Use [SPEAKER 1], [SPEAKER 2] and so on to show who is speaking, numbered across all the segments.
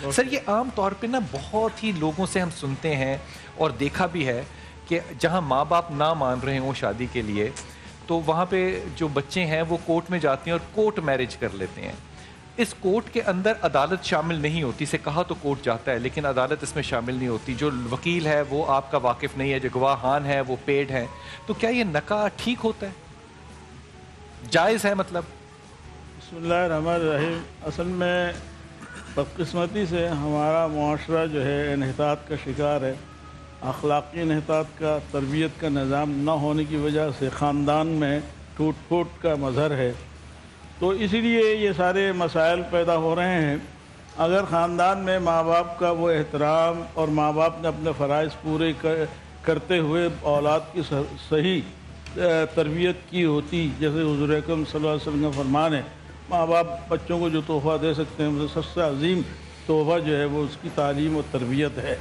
[SPEAKER 1] سر یہ عام طور پہ نا بہت ہی لوگوں سے ہم سنتے ہیں اور دیکھا بھی ہے کہ جہاں ماں باپ نہ مان رہے ہوں شادی کے لیے تو وہاں پہ جو بچے ہیں وہ کورٹ میں جاتے ہیں اور کورٹ میرج کر لیتے ہیں. اس کورٹ کے اندر عدالت شامل نہیں ہوتی. سے کہا تو کورٹ جاتا ہے لیکن عدالت اس میں شامل نہیں ہوتی. جو وکیل ہے وہ آپ کا واقف نہیں ہے, جو گواہان ہے وہ پیڈ ہیں. تو کیا یہ نکاح ٹھیک ہوتا ہے, جائز ہے؟ مطلب
[SPEAKER 2] بسم اللہ الرحمن الرحیم. اصل میں بدقسمتی سے ہمارا معاشرہ جو ہے انحطاط کا شکار ہے. اخلاقی انحطاط کا, تربیت کا نظام نہ ہونے کی وجہ سے خاندان میں ٹوٹ پھوٹ کا مظہر ہے. تو اسی لیے یہ سارے مسائل پیدا ہو رہے ہیں. اگر خاندان میں ماں باپ کا وہ احترام اور ماں باپ نے اپنے فرائض پورے کرتے ہوئے اولاد کی صحیح تربیت کی ہوتی, جیسے حضور اکرم صلی اللہ علیہ وسلم کا فرمان ہے, ماں باپ بچوں کو جو تحفہ دے سکتے ہیں سب سے عظیم تحفہ جو ہے وہ اس کی تعلیم و تربیت ہے.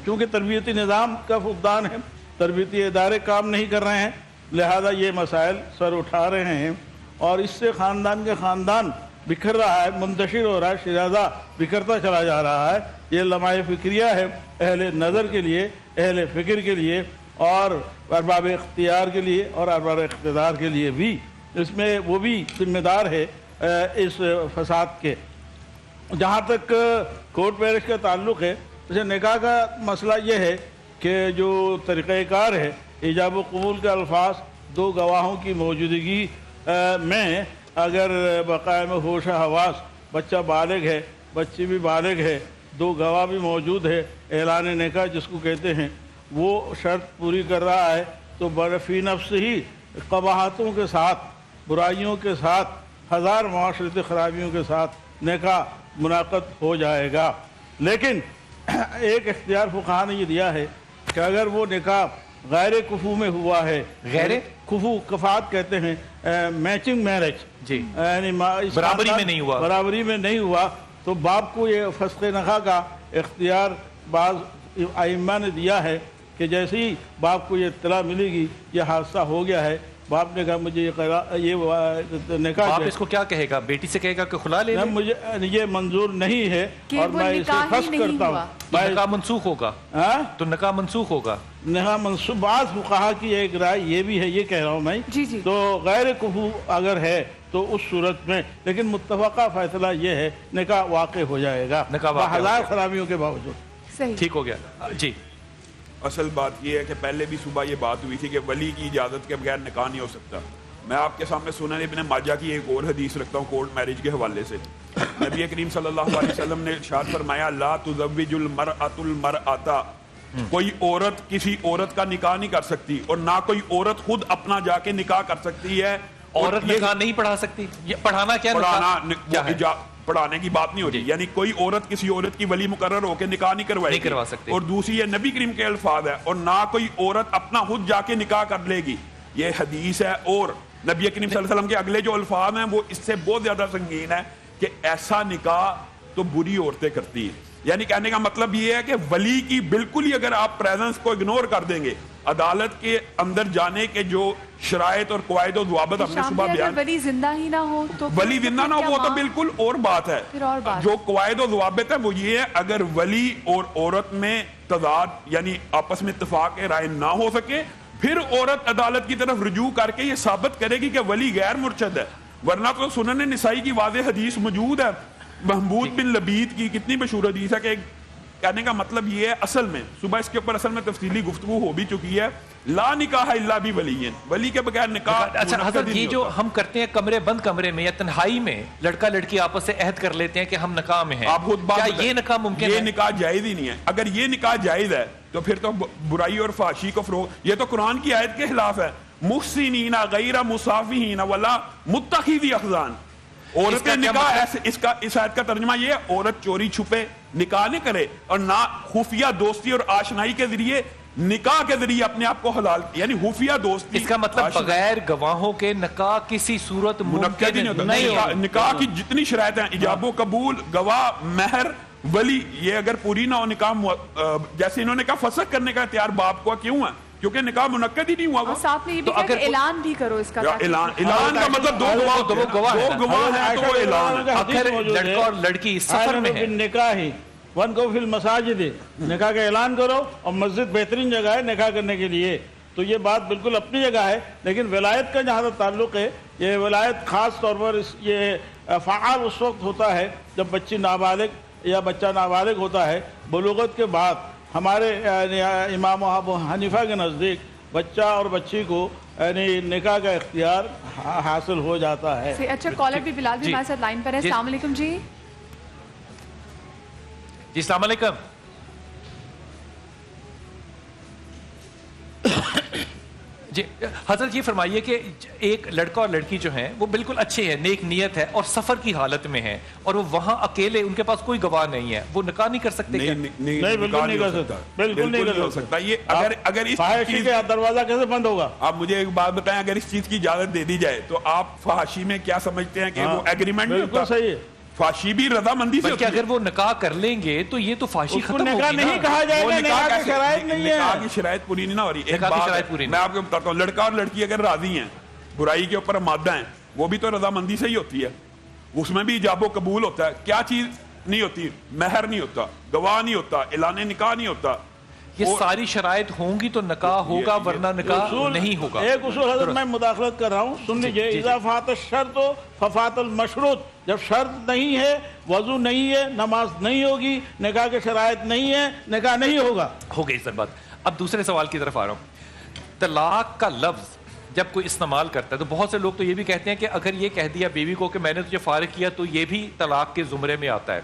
[SPEAKER 2] چونکہ تربیتی نظام کا فقدان ہے, تربیتی ادارے کام نہیں کر رہے ہیں, لہذا یہ مسائل سر اٹھا رہے ہیں اور اس سے خاندان کے خاندان بکھر رہا ہے, منتشر ہو رہا ہے, شیرازہ بکھرتا چلا جا رہا ہے. یہ لمحہ فکریہ ہے اہل نظر کے لیے, اہل فکر کے لیے اور ارباب اختیار کے لیے اور ارباب اقتدار کے لیے بھی. اس میں وہ بھی ذمہ دار ہے اس فساد کے. جہاں تک کورٹ میرج کا تعلق ہے, جیسے نکاح کا مسئلہ یہ ہے کہ جو طریقہ کار ہے ایجاب و قبول کے الفاظ دو گواہوں کی موجودگی میں اگر بقائے میں ہوش حواس, بچہ بالغ ہے, بچی بھی بالغ ہے, دو گواہ بھی موجود ہے, اعلان نکاح جس کو کہتے ہیں, وہ شرط پوری کر رہا ہے تو برفی نفس ہی قباحتوں کے ساتھ, برائیوں کے ساتھ, ہزار معاشرتی خرابیوں کے ساتھ نکاح منعقد ہو جائے گا. لیکن ایک اختیار فقہا نے یہ دیا ہے کہ اگر وہ نکاح غیر کفو میں ہوا ہے, غیر کفو کفات کہتے ہیں میچنگ میرج,
[SPEAKER 1] جی
[SPEAKER 2] یعنی
[SPEAKER 1] برابری میں نہیں ہوا,
[SPEAKER 2] برابری میں نہیں ہوا, تو باپ کو یہ فسخ نکاح کا اختیار بعض ائمہ نے دیا ہے کہ جیسے ہی باپ کو یہ اطلاع ملے گی یہ حادثہ ہو گیا ہے, باپ نے کہا مجھے یہ نکاح,
[SPEAKER 1] باپ اس کو کیا کہے گا, بیٹی سے کہے گا کہ خلا لے لے,
[SPEAKER 2] مجھے یہ منظور نہیں ہے اور میں اسے فسخ کرتا ہوں.
[SPEAKER 1] نکاح منسوخ ہوگا, تو نکاح منسوخ ہوگا.
[SPEAKER 2] نکاح منسوخ, بعض فقہا کی ایک رائے یہ بھی ہے, یہ کہہ رہا ہوں میں, تو غیر کفو اگر ہے تو اس صورت میں, لیکن متفقہ فیصلہ یہ ہے نکاح واقع ہو جائے گا ہزار خرابیوں کے باوجود.
[SPEAKER 1] ٹھیک ہو گیا. جی
[SPEAKER 3] اصل بات یہ ہے کہ پہلے بھی صبح یہ بات ہوئی تھی کہ ولی کی اجازت کے بغیر نکاح نہیں ہو سکتا. میں آپ کے سامنے سنن ابن ماجہ کی ایک اور حدیث رکھتا ہوں کورٹ میرج کے حوالے سے. نبی کریم صلی اللہ علیہ وسلم نے ارشاد فرمایا لا تزوج المرأة المرأة, کوئی عورت کسی عورت کا نکاح نہیں کر سکتی اور نہ کوئی عورت خود اپنا جا کے نکاح کر سکتی ہے.
[SPEAKER 1] عورت نکاح نہیں پڑھا سکتی, پڑھانا کیا,
[SPEAKER 3] پڑھانے کی بات نہیں ہو رہی, یعنی کوئی عورت کسی عورت کی ولی مقرر ہو کے نکاح نہیں کروا
[SPEAKER 1] سکتی.
[SPEAKER 3] اور دوسری یہ نبی کریم کے الفاظ ہے, اور نہ کوئی عورت اپنا خود جا کے نکاح کر لے گی, یہ حدیث ہے. اور نبی کریم صلی اللہ علیہ وسلم کے اگلے جو الفاظ ہیں وہ اس سے بہت زیادہ سنگین ہے کہ ایسا نکاح تو بری عورتیں کرتی ہیں. یعنی کہنے کا مطلب یہ ہے کہ ولی کی بالکل ہی اگر آپ پریزنس کو اگنور کر دیں گے, عدالت کے اندر جانے کے جو شرائط اور قواعد و ضوابط ہم نے صبح بیان,
[SPEAKER 4] ولی زندہ ہی نہ ہو تو,
[SPEAKER 3] ولی زندہ نہ ہو وہ تو بالکل اور بات ہے. جو قواعد و ضوابط ہے وہ یہ ہے, اگر ولی اور عورت میں تضاد یعنی آپس میں اتفاق رائے نہ ہو سکے, پھر عورت عدالت کی طرف رجوع کر کے یہ ثابت کرے گی کہ ولی غیر مرشد ہے. ورنہ تو سنن نسائی کی واضح حدیث موجود ہے, محمود بن لبید کی کتنی مشہور حدیث ہے کہ کہنے کا مطلب یہ ہے, اصل میں صبح اس کے اوپر اصل میں تفصیلی گفتگو ہو بھی چکی ہے, لا نکاح الا بولی, ولی کے بغیر نکاح.
[SPEAKER 1] اچھا حضرت, یہ جو ہم کرتے ہیں کمرے بند کمرے میں یا تنہائی میں لڑکا لڑکی آپس سے عہد کر لیتے ہیں کہ ہم نکاح میں ہیں,
[SPEAKER 3] آپ خود
[SPEAKER 1] کیا یہ نکاح ممکن ہے؟
[SPEAKER 3] یہ نکاح جائز ہی نہیں ہے. اگر یہ نکاح جائز ہے تو پھر تو برائی اور فحاشی کو فروغ, یہ تو قرآن کی آیت کے خلاف ہے, محسنین غیر مسافحین ولا متخذی اخدان. عورت کا نکاح اس آیت کا ترجمہ یہ ہے, عورت چوری چھپے نکاح نہیں کرے اور نہ خفیہ دوستی اور آشنائی کے ذریعے نکاح کے ذریعے اپنے آپ کو حلال, یعنی خفیہ دوستی.
[SPEAKER 1] اس کا مطلب بغیر گواہوں کے نکاح کسی صورت
[SPEAKER 3] منعقد نہیں ہوتا. نکاح کی جتنی شرائط ہیں, ایجاب و قبول, گواہ, مہر, ولی, یہ اگر پوری نہ ہو نکاح, جیسے انہوں نے کہا فسخ کرنے کا اختیار باپ کو کیوں ہے, کیونکہ نکاح منعقد ہی نہیں ہوا
[SPEAKER 4] اور صاحب نے یہ بھی کہا کہ اعلان بھی کرو اس کا.
[SPEAKER 3] اعلان کا مطلب دو گواہ ہیں تو وہ اعلان ہے.
[SPEAKER 1] اگر لڑکا اور لڑکی سفر میں ہیں
[SPEAKER 2] نکاح ہی ون کو فی المساجد، نکاح کا اعلان کرو، اور مسجد بہترین جگہ ہے نکاح کرنے کے لیے. تو یہ بات بالکل اپنی جگہ ہے، لیکن ولایت کا جہاں تک تعلق ہے، یہ ولایت خاص طور پر یہ فعال اس وقت ہوتا ہے جب بچی نابالغ یا بچہ نابالغ ہوتا ہے. بلوغت کے بعد ہمارے امام ابو حنیفہ کے نزدیک بچہ اور بچی کو یعنی نکاح کا اختیار حاصل ہو جاتا ہے.
[SPEAKER 4] اچھا، کالر بھی بلال بھی ہمارے ساتھ لائن پر ہے. السلام علیکم جی.
[SPEAKER 1] جی السلام علیکم. جی حضرت یہ فرمائیے کہ ایک لڑکا اور لڑکی جو ہیں وہ بالکل اچھے ہیں، نیک نیت ہے، اور سفر کی حالت میں ہیں، اور وہ وہاں اکیلے، ان کے پاس کوئی گواہ نہیں ہے، وہ نکاح نہیں کر سکتے؟
[SPEAKER 2] نہیں، بالکل نہیں کر سکتا، بالکل نہیں کر سکتا.
[SPEAKER 3] یہ اگر اس
[SPEAKER 2] فحاشی کا دروازہ کیسے بند ہوگا؟
[SPEAKER 3] آپ مجھے ایک بات بتائیں، اگر اس چیز کی اجازت دے دی جائے تو آپ فحاشی میں کیا سمجھتے ہیں کہ وہ ایگریمنٹ نہیں ہوتا؟
[SPEAKER 2] بالکل صحیح ہے.
[SPEAKER 3] فحاشی بھی رضامندی سے ہوتی ہے.
[SPEAKER 1] اگر وہ نکاح کر لیں گے تو یہ تو فحاشی ختم ہوگی.
[SPEAKER 2] نکاح نہیں کہا جائے گا، نکاح کی شرائط نہیں ہے.
[SPEAKER 3] نکاح کی شرائط پوری نہیں ہو رہی. میں آپ کو بتاتا ہوں، لڑکا اور لڑکی اگر راضی ہیں، برائی کے اوپر مادہ ہیں، وہ بھی تو رضامندی سے ہی ہوتی ہے. اس میں بھی ایجاب و قبول ہوتا ہے. کیا چیز نہیں ہوتی؟ مہر نہیں ہوتا، گواہ نہیں ہوتا، اعلان نکاح نہیں ہوتا.
[SPEAKER 1] یہ ساری شرائط ہوں گی تو نکاح ہوگا، ورنہ نکاح نہیں ہوگا.
[SPEAKER 2] ایک اصول حضرت میں مداخلت کر رہا ہوں، سن لیجئے. اذا فات الشرط ففات المشروط. جب شرط نہیں ہے، وضو نہیں ہے، نماز نہیں ہوگی، نکاح کے شرائط نہیں ہے، نکاح نہیں ہوگا.
[SPEAKER 1] ہو گئی سر بات. اب دوسرے سوال کی طرف آ رہا ہوں. طلاق کا لفظ جب کوئی استعمال کرتا ہے تو بہت سے لوگ تو یہ بھی کہتے ہیں کہ اگر یہ کہہ دیا بیوی کو کہ میں نے تجھے فارغ کیا تو یہ بھی طلاق کے زمرے میں آتا ہے.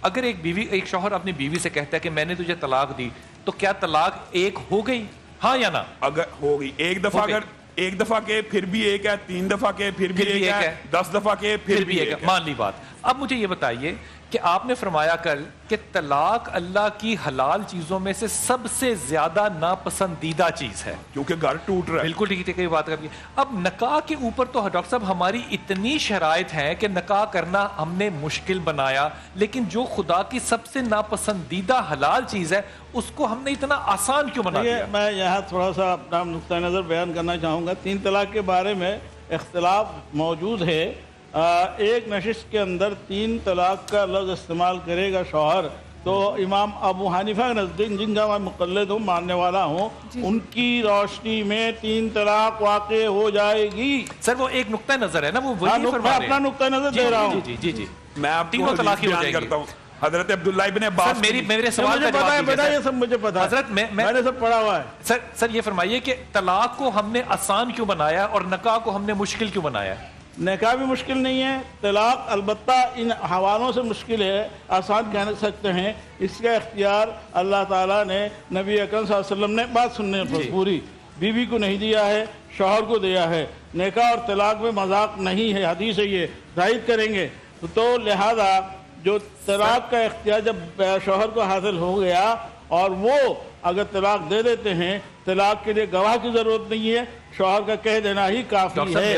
[SPEAKER 1] اگر ایک شوہر اپنی بیوی سے کہتا ہے کہ میں نے تجھے طلاق دی تو کیا طلاق ایک ہو گئی، ہاں یا نہ؟
[SPEAKER 3] اگر ہو گئی ایک دفعہ، اگر ایک دفعہ کے پھر بھی ایک ہے، 3 دفعہ کے پھر بھی ایک ہے، 10 دفعہ کے پھر بھی ایک ہے.
[SPEAKER 1] مان لی بات. اب مجھے یہ بتائیے کہ آپ نے فرمایا کل کہ طلاق اللہ کی حلال چیزوں میں سے سب سے زیادہ ناپسندیدہ چیز ہے
[SPEAKER 3] کیونکہ گھر ٹوٹ رہا ہے.
[SPEAKER 1] بالکل ٹھیک ہے، یہ بات کریے. اب نکاح کے اوپر تو ڈاکٹر صاحب ہماری اتنی شرائط ہیں کہ نکاح کرنا ہم نے مشکل بنایا، لیکن جو خدا کی سب سے ناپسندیدہ حلال چیز ہے اس کو ہم نے اتنا آسان کیوں بنا دیا؟
[SPEAKER 2] میں یہاں تھوڑا سا اپنا نقطہ نظر بیان کرنا چاہوں گا. 3 طلاق کے بارے میں اختلاف موجود ہے. ایک نشست کے اندر 3 طلاق کا لفظ استعمال کرے گا شوہر تو امام ابو حنیفہ کے نزدیک، جن کا میں مقلد ہوں، ماننے والا ہوں، ان کی روشنی میں 3 طلاق واقع ہو جائے گی.
[SPEAKER 1] سر وہ ایک نقطہ نظر ہے نا، وہ وہی
[SPEAKER 2] میں اپنا نقطہ نظر دے رہا ہوں.
[SPEAKER 1] جی
[SPEAKER 3] میں آپ
[SPEAKER 1] تینوں طلاق ہو جائے
[SPEAKER 3] کرتا ہوں. حضرت عبداللہ ابن عباس،
[SPEAKER 1] میرے سوال کا جواب
[SPEAKER 2] بیٹا یہ سب مجھے پتا ہے
[SPEAKER 1] حضرت، میں
[SPEAKER 2] نے سب پڑھا ہوا ہے.
[SPEAKER 1] سر یہ فرمائیے کہ طلاق کو ہم نے آسان کیوں بنایا اور نکاح کو ہم نے مشکل کیوں بنایا؟
[SPEAKER 2] نکاح بھی مشکل نہیں ہے، طلاق البتہ ان حوالوں سے مشکل ہے، آسان کہہ سکتے ہیں. اس کا اختیار اللہ تعالیٰ نے نبی اکرم صلی اللہ علیہ وسلم نے، بات سننے پر پوری، بیوی کو نہیں دیا ہے، شوہر کو دیا ہے. نکاح اور طلاق میں مذاق نہیں ہے، حدیث ہے، یہ ظاہر کریں گے تو لہذا جو طلاق کا اختیار جب شوہر کو حاصل ہو گیا اور وہ اگر طلاق دے دیتے ہیں، طلاق کے لیے گواہ کی ضرورت نہیں ہے، شوہر کا کہہ دینا ہی کافی ہے.